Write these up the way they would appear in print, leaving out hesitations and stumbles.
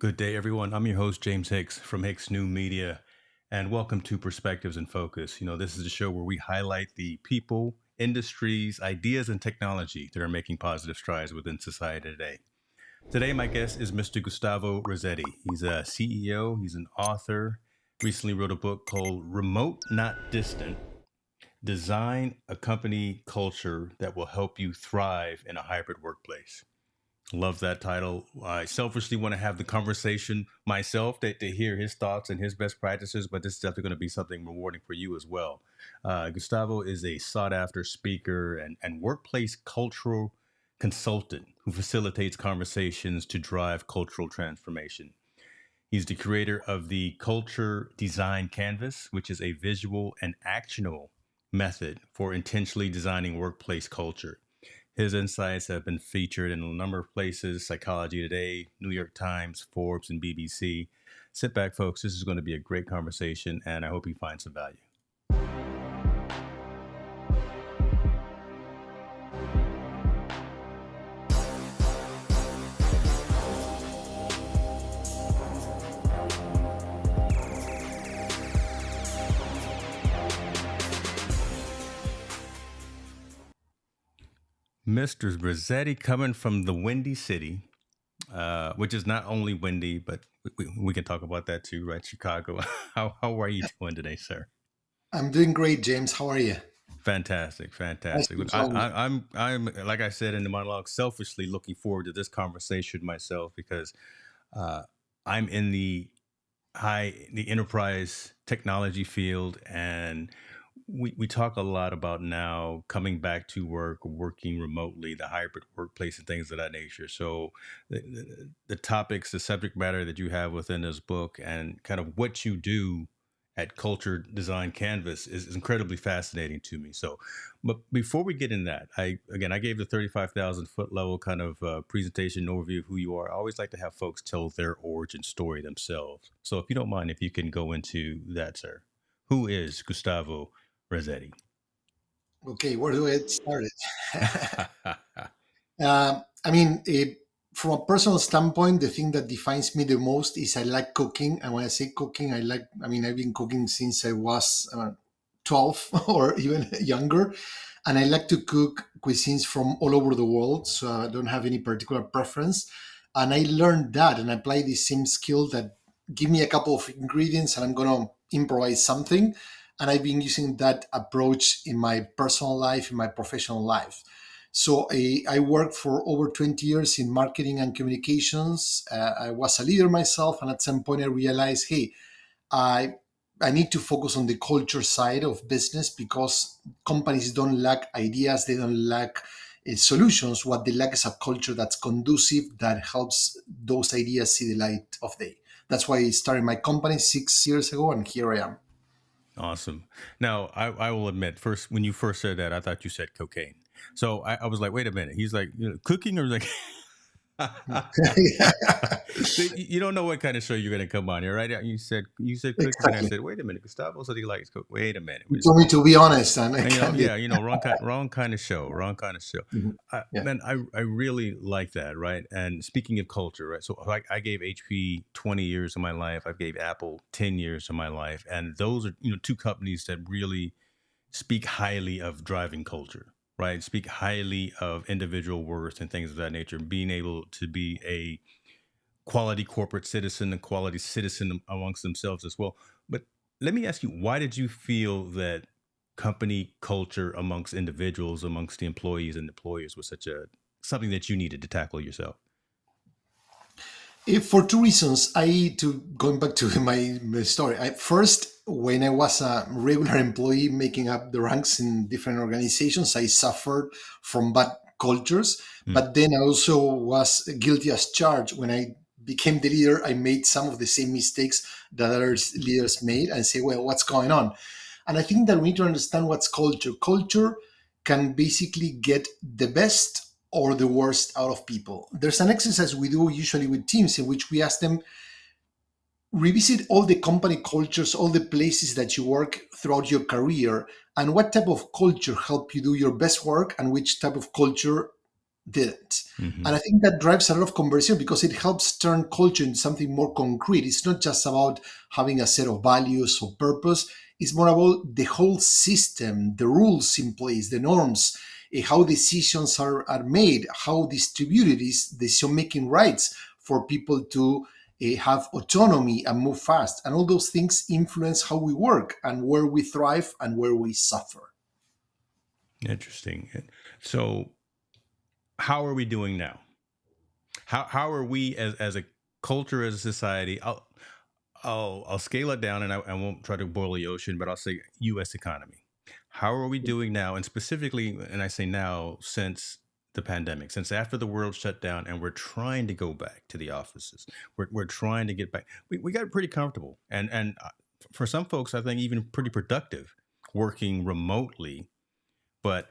Good day, everyone. I'm your host, James Hicks from Hicks New Media, and welcome to Perspectives in Focus. This is a show where we highlight the people, industries, ideas, and technology that are making positive strides within society today. Today, my guest is Mr. Gustavo Rossetti. He's a CEO, he's an author, recently wrote a book called Remote Not Distant: Design a Company Culture That Will Help You Thrive in a Hybrid Workplace. Love that title. I selfishly want to have the conversation myself to hear his thoughts and his best practices, but this is definitely going to be something rewarding for you as well. Gustavo is a sought after speaker and workplace cultural consultant who facilitates conversations to drive cultural transformation. He's the creator of the Culture Design Canvas, which is a visual and actionable method for intentionally designing workplace culture. His insights have been featured in a number of places: Psychology Today, New York Times, Forbes, and BBC. Sit back, folks. This is going to be a great conversation, and I hope you find some value. Mr. Razzetti, coming from the Windy City, which is not only windy, but we can talk about that too, right? Chicago. How are you doing today, sir? I'm doing great, James. How are you? Fantastic, Nice fantastic. to Look, join you. I'm like I said in the monologue, selfishly looking forward to this conversation myself because uh, I'm in the enterprise technology field, and we talk a lot about now coming back to work, working remotely, the hybrid workplace, and things of that nature. So the topics, the subject matter that you have within this book, and kind of what you do at Culture Design Canvas is incredibly fascinating to me. So, but before we get in that, I gave the 35,000 foot level kind of presentation overview of who you are. I always like to have folks tell their origin story themselves. So, if you don't mind, if you can go into that, sir. Who is Gustavo Rossetti? Okay, where do I get started? I mean, from a personal standpoint, the thing that defines me the most is I like cooking. And when I say cooking, I've been cooking since I was 12 or even younger. And I like to cook cuisines from all over the world. So I don't have any particular preference. And I learned that and apply the same skill that give me a couple of ingredients and I'm going to improvise something. And I've been using that approach in my personal life, in my professional life. So I worked for over 20 years in marketing and communications. I was a leader myself, and at some point I realized, hey, I I need to focus on the culture side of business because companies don't lack ideas, they don't lack solutions. What they lack is a culture that's conducive that helps those ideas see the light of day. That's why I started my company 6 years ago, and here I am. Awesome. Now, I will admit, first when you first said that, I thought you said cocaine. So I was like, wait a minute. He's like, cooking, or like, so you don't know what kind of show you're going to come on here, right? You said cooking, and I Exactly. said, wait a minute. Gustavo said he likes cook. Wait a minute. You told me to be honest, and I And, can be. yeah, wrong kind of show, wrong kind of show. Mhm. Yeah. Man, I really like that, right? And speaking of culture, right? So I gave HP 20 years of my life. I gave Apple 10 years of my life, and those are two companies that really speak highly of driving culture, right? Speak highly of individual worth and things of that nature. Being able to be a quality corporate citizen, a quality citizen amongst themselves as well. But let me ask you, why did you feel that company culture amongst individuals, amongst the employees and employers, was such a something that you needed to tackle yourself? For two reasons, to going back to my story. First, when I was a regular employee making up the ranks in different organizations, I suffered from bad cultures. Hmm. But then I also was guilty as charged. When I became the leader, I made some of the same mistakes that other leaders made, and say, "Well, what's going on?" And I think that we need to understand what's culture. Culture can basically get the best or the worst out of people. There's an exercise we do usually with teams in which we ask them revisit all the company cultures, all the places that you work throughout your career, and what type of culture help you do your best work, and which type of culture didn't. Hmm. And I think that drives a lot of conversation because it helps turn culture into something more concrete. It's not just about having a set of values or purpose. It's more about the whole system, the rules in place, the norms, how decisions are made, how distributed is decision-making rights for people to have autonomy and move fast. And all those things influence how we work and where we thrive and where we suffer. Interesting. So, how are we doing now? How are we as a culture, as a society? I'll scale it down, and I won't try to boil the ocean, but I'll say U.S. economy. How are we doing now, and specifically, and I say now, since the pandemic, since after the world shut down, and we're trying to go back to the offices. We're trying to get back. We got pretty comfortable, and for some folks, I think even pretty productive working remotely, but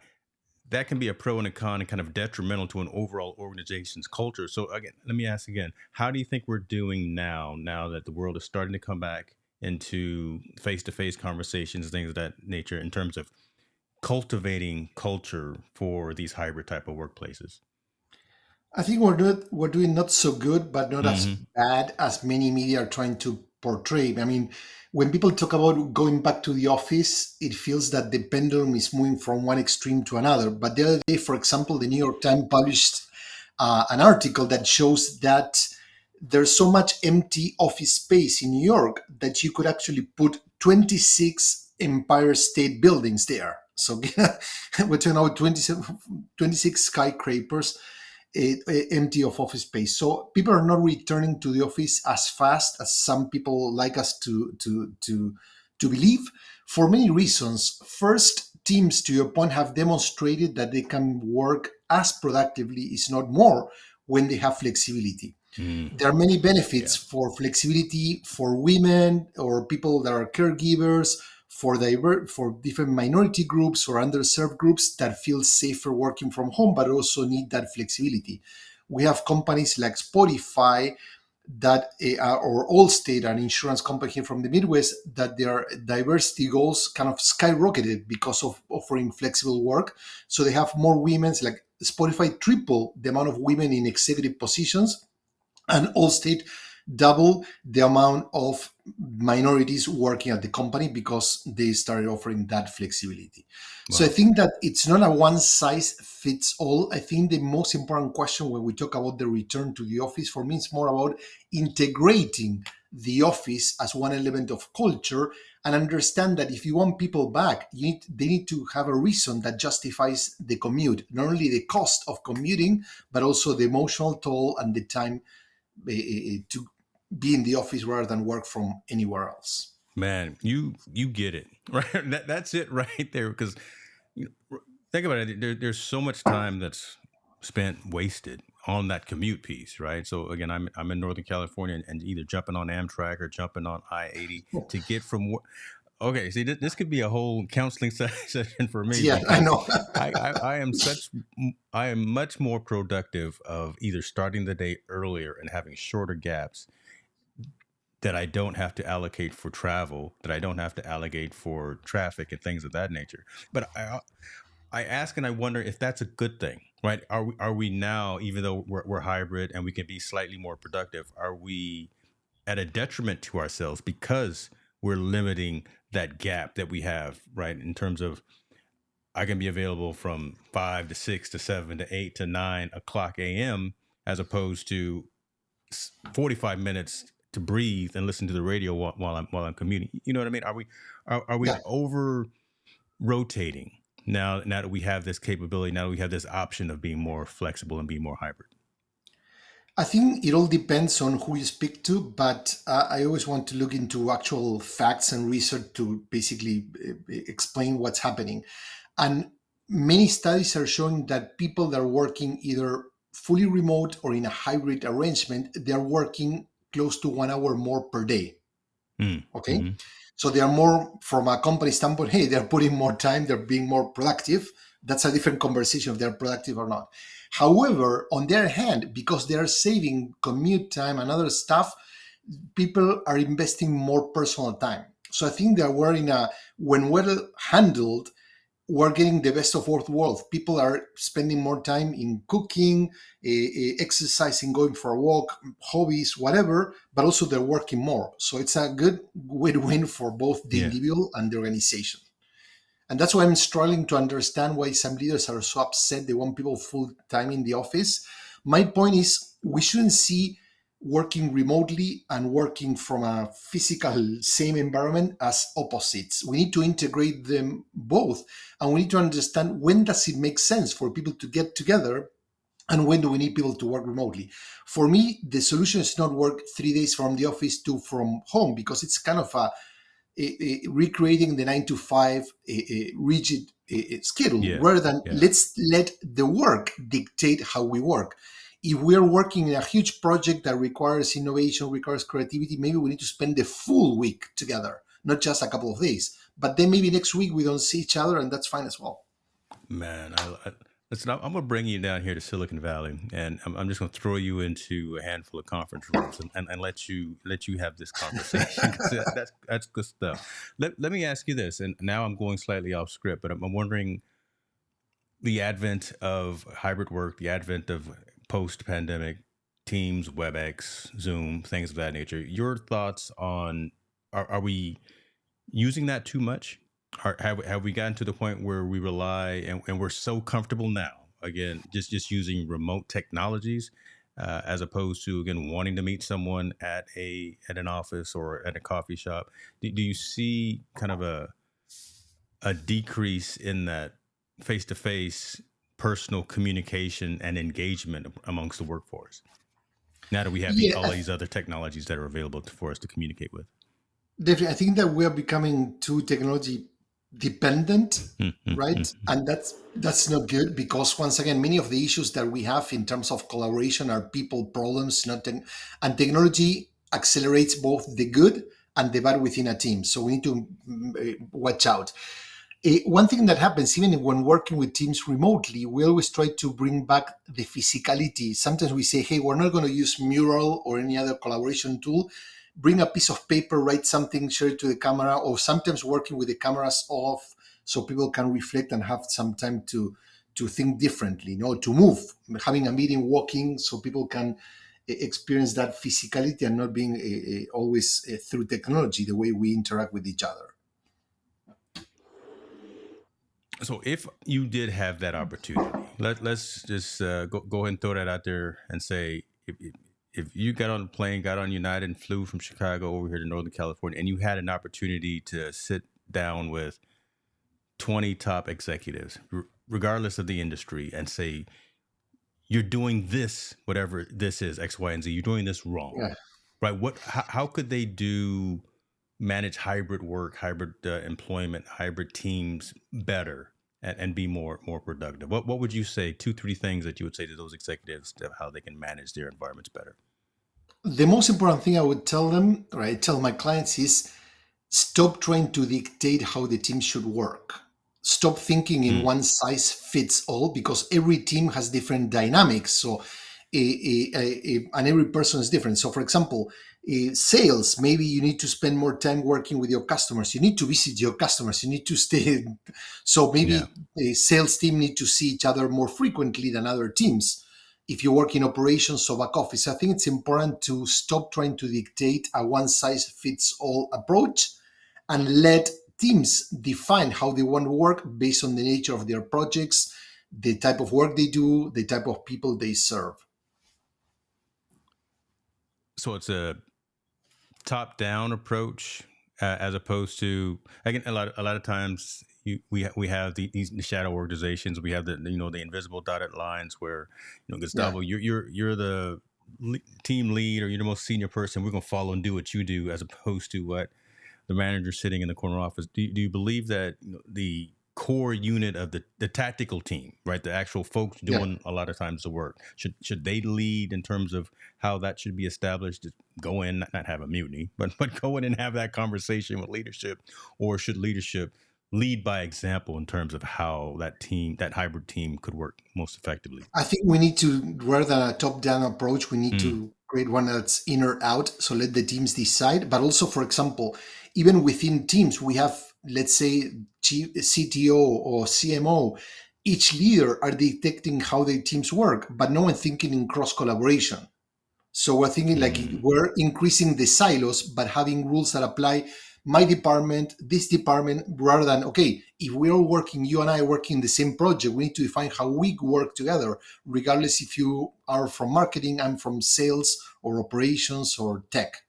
that can be a pro and a con and kind of detrimental to an overall organization's culture. So again, let me ask again, how do you think we're doing now that the world is starting to come back into face-to-face conversations, things of that nature, in terms of cultivating culture for these hybrid type of workplaces? I think we're doing not so good, but not as Hmm. bad as many media are trying to portray. I mean, when people talk about going back to the office, it feels that the pendulum is moving from one extreme to another. But the other day, for example, the New York Times published an article that shows that there's so much empty office space in New York that you could actually put 26 Empire State Buildings there. So we're talking about 26 skyscrapers empty of office space. So people are not returning to the office as fast as some people like us to believe for many reasons. First, teams, to your point, have demonstrated that they can work as productively, if not more, when they have flexibility. Mm, There are many benefits yeah. for flexibility for women or people that are caregivers, for different minority groups or underserved groups that feel safer working from home, but also need that flexibility. We have companies like Spotify that or Allstate, an insurance company here from the Midwest, that their diversity goals kind of skyrocketed because of offering flexible work. So they have more women's, like Spotify triple the amount of women in executive positions, and Allstate double the amount of minorities working at the company because they started offering that flexibility. So I Wow. think that it's not a one size fits all. I think the most important question when we talk about the return to the office for me is more about integrating the office as one element of culture and understand that if you want people back, they need to have a reason that justifies the commute, not only the cost of commuting, but also the emotional toll and the time to be in the office rather than work from anywhere else. Man, you get it. Right. That's it right there. Because think about it. There's so much time that's spent wasted on that commute piece, right? So again, I'm in Northern California, and either jumping on Amtrak or jumping on I-80 to get from work. Okay, see, this could be a whole counseling session for me, Yeah, I because know. I am I am much more productive of either starting the day earlier and having shorter gaps that I don't have to allocate for travel, that I don't have to allocate for traffic and things of that nature. But I ask and I wonder if that's a good thing, right? Are we now, even though we're hybrid and we can be slightly more productive, are we at a detriment to ourselves because we're limiting that gap that we have, right? In terms of, I can be available from 5 to 6 to 7 to 8 to 9 o'clock a.m. as opposed to 45 minutes to breathe and listen to the radio while I'm commuting. You know what I mean? Are we Yeah, over rotating now that we have this capability, now that we have this option of being more flexible and being more hybrid? I think it all depends on who you speak to, but I always want to look into actual facts and research to basically explain what's happening. And many studies are showing that people that are working either fully remote or in a hybrid arrangement, they are working close to 1 hour more per day. Mm, Okay. mm-hmm. So they are more, from a company standpoint, hey, they're putting more time, they're being more productive. That's a different conversation if they're productive or not. However, on their hand, because they are saving commute time and other stuff, people are investing more personal time. So I think that we're in a, when well handled, we're getting the best of both worlds. People are spending more time in cooking, exercising, going for a walk, hobbies, whatever, but also they're working more. So it's a good win-win for both the Yeah. individual and the organization. And that's why I'm struggling to understand why some leaders are so upset they want people full time in the office. My point is, we shouldn't see working remotely and working from a physical same environment as opposites. We need to integrate them both, and we need to understand when does it make sense for people to get together and when do we need people to work remotely. For me, the solution is not work 3 days from the office, two from home, because it's kind of recreating the 9 to 5 rigid schedule, Yeah. rather than Yeah. let's let the work dictate how we work. If we are working in a huge project that requires innovation, requires creativity, maybe we need to spend the full week together, not just a couple of days. But then maybe next week we don't see each other, and that's fine as well. Man, listen. I'm gonna bring you down here to Silicon Valley, and I'm just gonna throw you into a handful of conference rooms and let you have this conversation because that's good stuff. Let me ask you this, and now I'm going slightly off script, but I'm wondering the advent of hybrid work, the advent of post pandemic Teams, WebEx, Zoom, things of that nature. Your thoughts on are we using that too much? Have we gotten to the point where we rely and we're so comfortable now? Again, just using remote technologies as opposed to again wanting to meet someone at an office or at a coffee shop. Do you see kind of a decrease in that face to face personal communication and engagement amongst the workforce now that we have Yeah, all these other technologies that are available for us to communicate with? definitely. I think that we are becoming too technology dependent, right? And that's not good, because once again, many of the issues that we have in terms of collaboration are people problems, not and technology accelerates both the good and the bad within a team. So we need to watch out. One thing that happens even when working with teams remotely, we always try to bring back the physicality. Sometimes we say, hey, we're not going to use Mural or any other collaboration tool. Bring a piece of paper, write something, share it to the camera, or sometimes working with the cameras off so people can reflect and have some time to think differently, to move, having a meeting, walking, so people can experience that physicality and not being always through technology, the way we interact with each other. So if you did have that opportunity, let's just go ahead and throw that out there and say if you got on a plane, got on United and flew from Chicago over here to Northern California, and you had an opportunity to sit down with 20 top executives, regardless of the industry, and say, you're doing this, whatever this is, X, Y, and Z, you're doing this wrong, Yeah. right? How could they manage hybrid work, hybrid employment, hybrid teams better and be more productive? What would you say? Two, three things that you would say to those executives of how they can manage their environments better? The most important thing I would tell them, or I tell my clients, is stop trying to dictate how the team should work. Stop thinking in Mm, one size fits all, because every team has different dynamics. So, and every person is different. So, for example, sales, maybe you need to spend more time working with your customers. You need to visit your customers. You need to stay. So yeah. maybe the sales team need to see each other more frequently than other teams. If you work in operations or back office, I think it's important to stop trying to dictate a one size fits all approach and let teams define how they want to work based on the nature of their projects, the type of work they do, the type of people they serve. So it's a top down approach as opposed to again a lot of times we have these shadow organizations. We have the invisible dotted lines where Yeah. Gustavo, you're the team lead or you're the most senior person. We're going to follow and do what you do, as opposed to what the manager sitting in the corner office. Do you believe that the core unit of the tactical team, right, the actual folks Yeah. doing a lot of times the work, should they lead in terms of how that should be established? Just go in, not have a mutiny, but go in and have that conversation with leadership, or should leadership lead by example in terms of how that hybrid team could work most effectively? I think we need to, rather than a top down approach, we need Mm, to create one that's in or out. So let the teams decide. But also, for example, even within teams, we have let's say chief CTO or CMO, each leader are detecting how their teams work, but no one thinking in cross collaboration. So we're thinking like Mm. we're increasing the silos, but having rules that apply my department, this department, rather than, okay, if we're all working, you and I are working the same project, we need to define how we work together, regardless if you are from marketing, I'm from sales or operations or tech.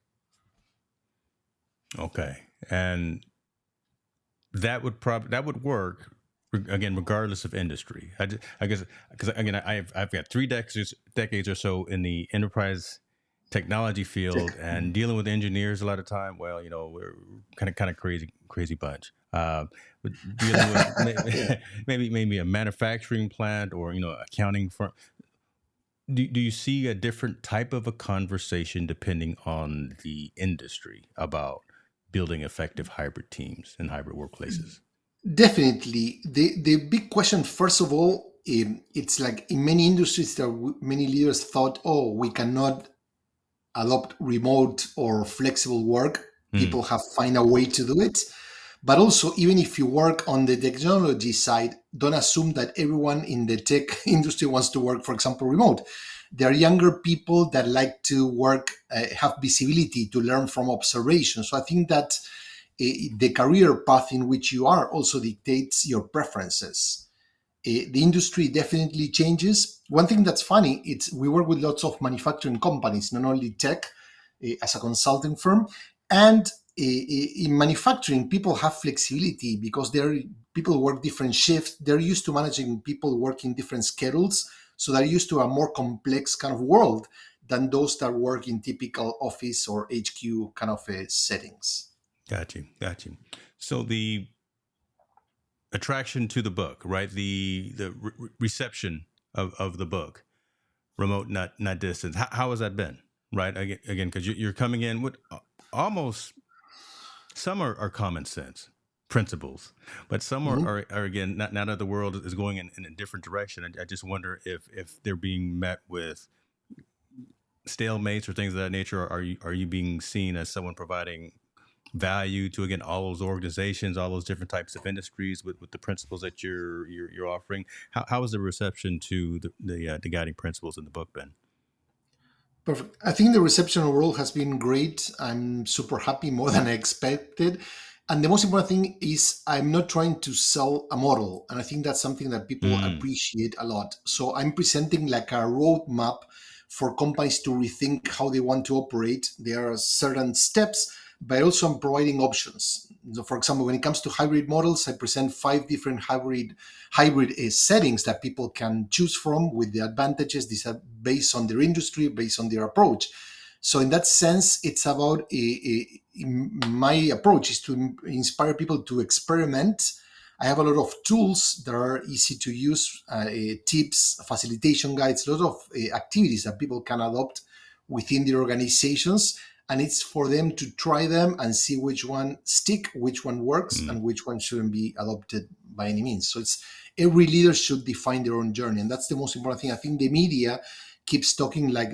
Okay. And that would work again regardless of industry. I guess because again I've got decades or so in the enterprise technology Tech. field and dealing with engineers a lot of time. Well, we're kind of crazy bunch. But dealing with Yeah. maybe a manufacturing plant or accounting firm. Do you see a different type of a conversation depending on the industry about building effective hybrid teams and hybrid workplaces? Definitely. The big question, first of all, it's like in many industries, many leaders thought, oh, we cannot adopt remote or flexible work. Hmm. People have find a way to do it. But also, even if you work on the technology side, don't assume that everyone in the tech industry wants to work, for example, remote. There are younger people that like to work, have visibility to learn from observation. So I think that the career path in which you are also dictates your preferences. The industry definitely changes. One thing that's funny, it's we work with lots of manufacturing companies, not only tech, as a consulting firm, and in manufacturing, people have flexibility because people work different shifts. They're used to managing people working different schedules, so they're used to a more complex kind of world than those that work in typical office or HQ kind of settings. Got you. So the attraction to the book, right? The reception of the book, remote, not distance. How has that been, right? Again, because you're coming in with almost some are common sense principles, but some Mhm. are again not now that the world is going in a different direction. I just wonder if they're being met with stalemates or things of that nature. Or are you being seen as someone providing value to again all those organizations, all those different types of industries with the principles that you're offering? How is the reception to the guiding principles in the book been? Perfect. I think the reception overall has been great. I'm super happy, more than I expected. And the most important thing is I'm not trying to sell a model. And I think that's something that people Mm, appreciate a lot. So I'm presenting like a roadmap for companies to rethink how they want to operate. There are certain steps, but also I'm providing options. So for example, when it comes to hybrid models, I present five different hybrid settings that people can choose from with the advantages. These are based on their industry, based on their approach. So in that sense, it's about my approach is to inspire people to experiment. I have a lot of tools that are easy to use, tips, facilitation guides, a lot of activities that people can adopt within their organizations. And it's for them to try them and see which one stick, which one works, mm. and which one shouldn't be adopted by any means. So it's every leader should define their own journey, and that's the most important thing. I think the media keeps talking like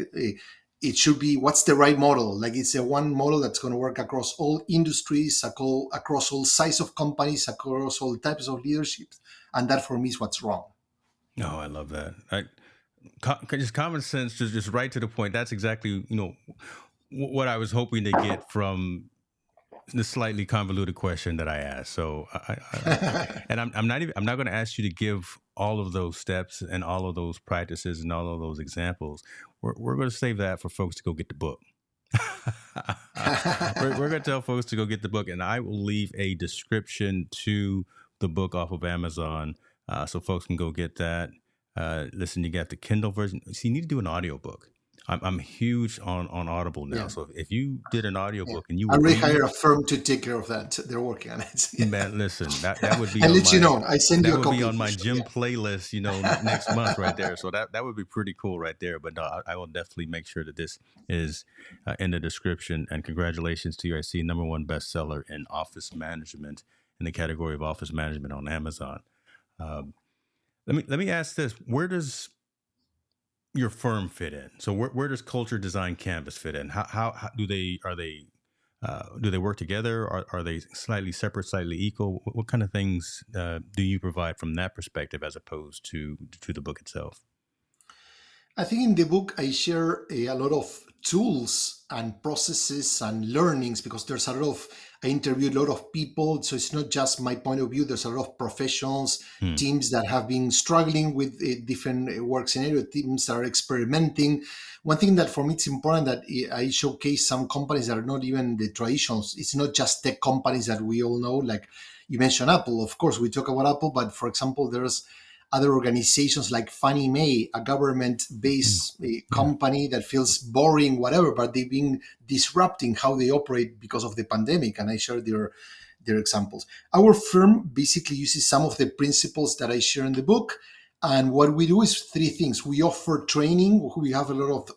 it should be what's the right model, like it's a one model that's going to work across all industries, across all size of companies, across all types of leadership, and that for me is what's wrong. No, I love that. Just common sense, just right to the point. That's exactly what I was hoping to get from the slightly convoluted question that I asked. So and I'm not going to ask you to give all of those steps and all of those practices and all of those examples. We're going to save that for folks to go get the book. We're going to tell folks to go get the book, and I will leave a description to the book off of Amazon, so folks can go get that. Listen, you got the Kindle version. See, you need to do an audiobook. I'm huge on Audible now. Yeah, So if you did an yeah. audiobook and you I would already hired read, a firm to take care of that. They're working on it. man, listen, that would be I'll on let you my know. I send you that a would be copy on for my sure. gym Yeah. playlist, next month right there. So that would be pretty cool right there. But no, I will definitely make sure that this is in the description. And congratulations to you. I see number one bestseller in office management in the category of office management on Amazon. Um, let me ask this: where does your firm fit in? So where does Culture Design Canvas fit in? How do they are they Do they work together? Are they slightly separate, slightly equal? What kind of things do you provide from that perspective as opposed to the book itself? I think in the book I share a lot of tools and processes and learnings because there's a lot of I interviewed a lot of people, so it's not just my point of view. There's a lot of professionals, Hmm. teams that have been struggling with different work scenario, teams that are experimenting. One thing that for me it's important that I showcase some companies that are not even the traditionals. It's not just tech companies that we all know, like you mentioned Apple. Of course, we talk about Apple, but for example, there's other organizations like Fannie Mae, a Hmm. government-based Yeah. company that feels boring, whatever, but they've been disrupting how they operate because of the pandemic. And I share their examples. Our firm basically uses some of the principles that I share in the book. And what we do is three things. We offer training. We have a lot of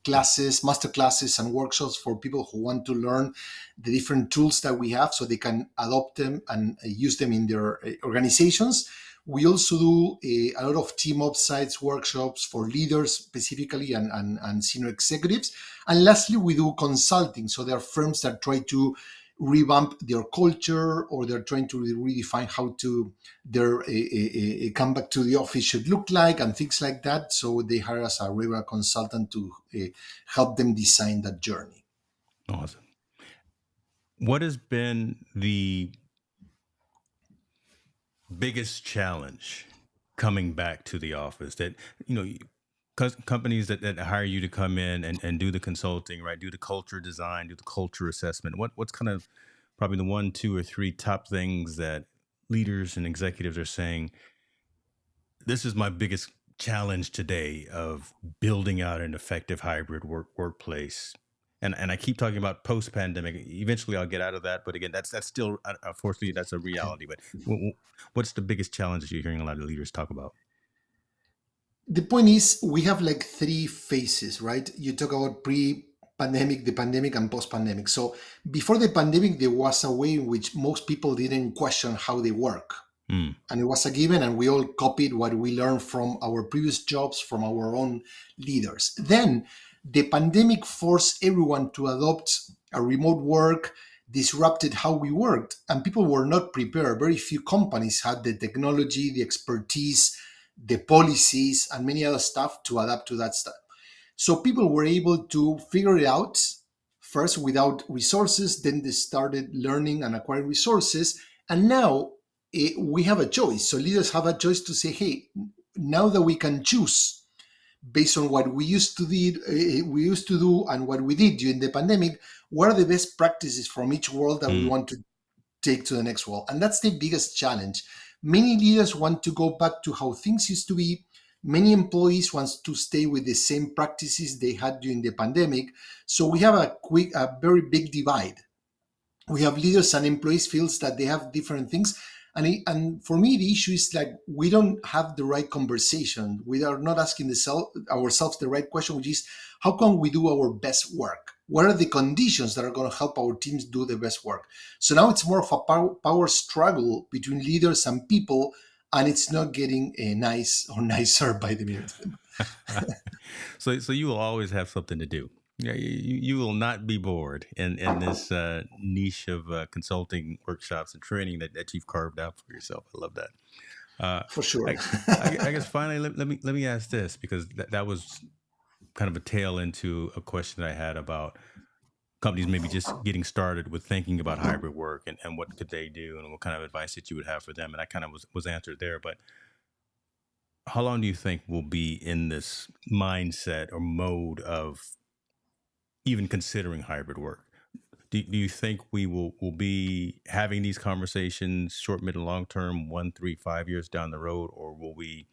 classes, master classes, and workshops for people who want to learn the different tools that we have so they can adopt them and use them in their organizations. We also do a lot of team upsides workshops for leaders specifically and senior executives. And lastly, we do consulting. So there are firms that try to revamp their culture or they're trying to redefine how to their come back to the office should look like and things like that. So they hire us a regular consultant to help them design that journey. Awesome. What has been the biggest challenge coming back to the office that, you know, companies that hire you to come in and do the consulting, right? Do the culture design, do the culture assessment. What's kind of probably the one, two, or three top things that leaders and executives are saying, this is my biggest challenge today of building out an effective hybrid workplace. And I keep talking about post pandemic. Eventually, I'll get out of that. But again, that's still unfortunately that's a reality. But what's the biggest challenge that you're hearing a lot of leaders talk about? The point is, we have like three phases, right? You talk about pre-pandemic, the pandemic, and post-pandemic. So before the pandemic, there was a way in which most people didn't question how they work, Mm, and it was a given, and we all copied what we learned from our previous jobs, from our own leaders. Then the pandemic forced everyone to adopt a remote work, disrupted how we worked, and people were not prepared. Very few companies had the technology, the expertise, the policies, and many other stuff to adapt to that stuff. So people were able to figure it out first without resources, then they started learning and acquiring resources. And now we have a choice. So leaders have a choice to say, hey, now that we can choose based on what we used to do and what we did during the pandemic, what are the best practices from each world that we mm, want to take to the next world. And that's the biggest challenge. Many leaders want to go back to how things used to be. Many employees want to stay with the same practices they had during the pandemic. So we have a very big divide. We have leaders and employees feels that they have different things, and for me the issue is like we don't have the right conversation. We are not asking ourselves the right question, which is how can we do our best work, what are the conditions that are going to help our teams do the best work. So now it's more of a power struggle between leaders and people, and it's not getting nice or nicer by the minute. so you will always have something to do. Yeah, you will not be bored in this niche of consulting workshops and training that you've carved out for yourself. I love that. Uh, For sure. I, I guess finally let me ask this because that was kind of a tail into a question that I had about companies maybe just getting started with thinking about hybrid work and what could they do and what kind of advice that you would have for them. And that kind of was answered there. But how long do you think we'll be in this mindset or mode of even considering hybrid work? Do you think will be having these conversations short, mid, and long term, 1, 3, 5 years down the road, or will we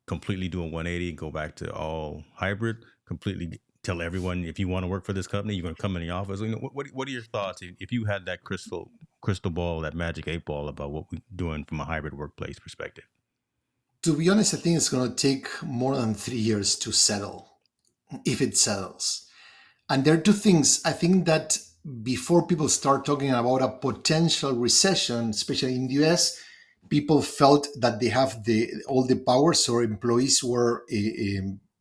completely do a 180 and go back to all hybrid? Completely tell everyone if you want to work for this company, you're going to come in the office. You know, what are your thoughts if you had that crystal ball, that magic 8 ball about what we're doing from a hybrid workplace perspective? To be honest, I think it's going to take more than 3 years to settle, if it settles. And there are two things. I think that before people start talking about a potential recession, especially in the US, people felt that they have all the power, so employees were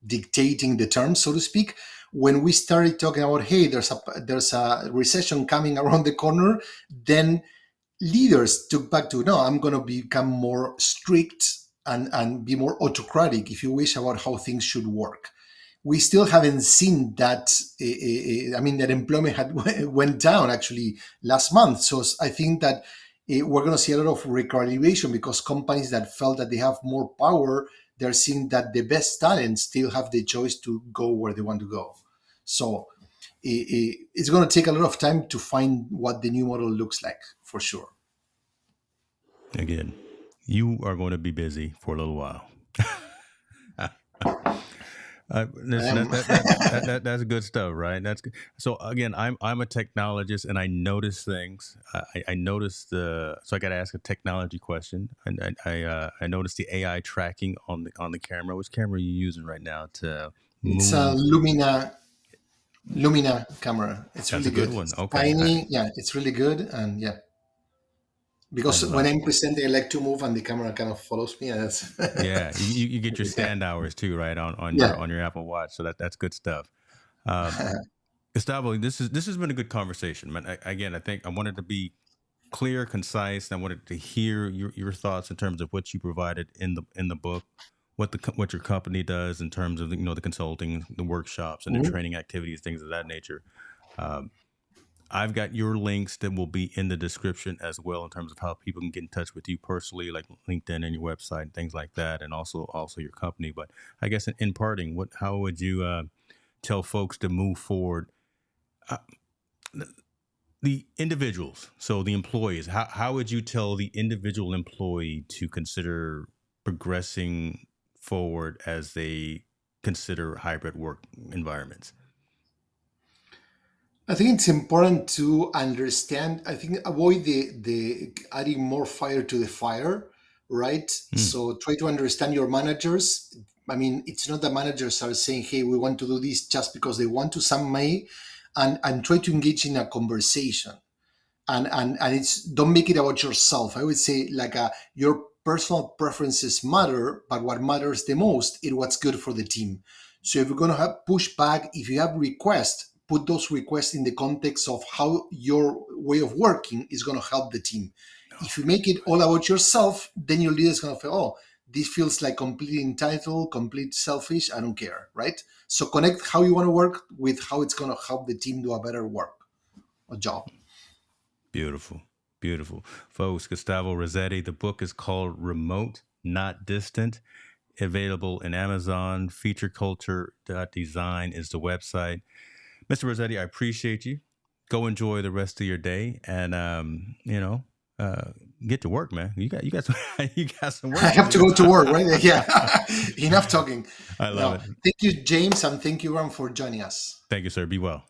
dictating the terms, so to speak. When we started talking about, hey, there's a recession coming around the corner, then leaders took back to, no, I'm going to become more strict and be more autocratic, if you wish, about how things should work. We still haven't seen that. I mean, that employment had went down actually last month. So I think that we're going to see a lot of recalibration, because companies that felt that they have more power, they're seeing that the best talent still have the choice to go where they want to go. So it's going to take a lot of time to find what the new model looks like, for sure. Again, you are going to be busy for a little while. Listen, that's good stuff, right? That's good. So again, I'm a technologist, and I notice things. I notice so I got to ask a technology question, and I noticed the AI tracking on the camera. Which camera are you using right now to It's a move? Lumina camera. It's That's really a good good. one. It's Okay, tiny. Yeah, it's really good. And yeah, I because when love I'm it. presenting, I like to move, and the camera kind of follows me. And that's Yeah, you get your yeah, stand hours too, right? On yeah. your Apple Watch. So that's good stuff. Um, Gustavo, this has been a good conversation, man. Again, I think I wanted to be clear, concise, and I wanted to hear your thoughts in terms of what you provided in the book, what your company does in terms of the consulting, the workshops, and the Mhm. training activities, things of that nature. Um, I've got your links that will be in the description as well, in terms of how people can get in touch with you personally, like LinkedIn and your website and things like that, and also your company. But I guess in parting, how would you tell folks to move forward? Uh, the individuals, so the employees, how would you tell the individual employee to consider progressing forward as they consider hybrid work environments? I think it's important to understand. I think avoid the adding more fire to the fire, right? Mm. So try to understand your managers. I mean, it's not that managers are saying, "Hey, we want to do this just because they want to." Some may, and try to engage in a conversation. And it's, don't make it about yourself. I would say, like, your personal preferences matter, but what matters the most is what's good for the team. So if you're going to have pushback, if you have requests, put those requests in the context of how your way of working is going to help the team. If you make it all about yourself, then your leader is going to feel, oh, this feels like completely entitled, complete selfish, I don't care, right? So connect how you want to work with how it's going to help the team do a better work or job. Beautiful, beautiful, folks. Gustavo Rossetti. The book is called Remote, Not Distant. Available in Amazon. Featureculture.design is the website. Mr. Rossetti, I appreciate you. Go enjoy the rest of your day, and get to work, man. You got some you got some I work to have to do. go to work, right? Yeah. Enough talking. I love No, it. thank you, James, and thank you, Ron, for joining us. Thank you, sir. Be well.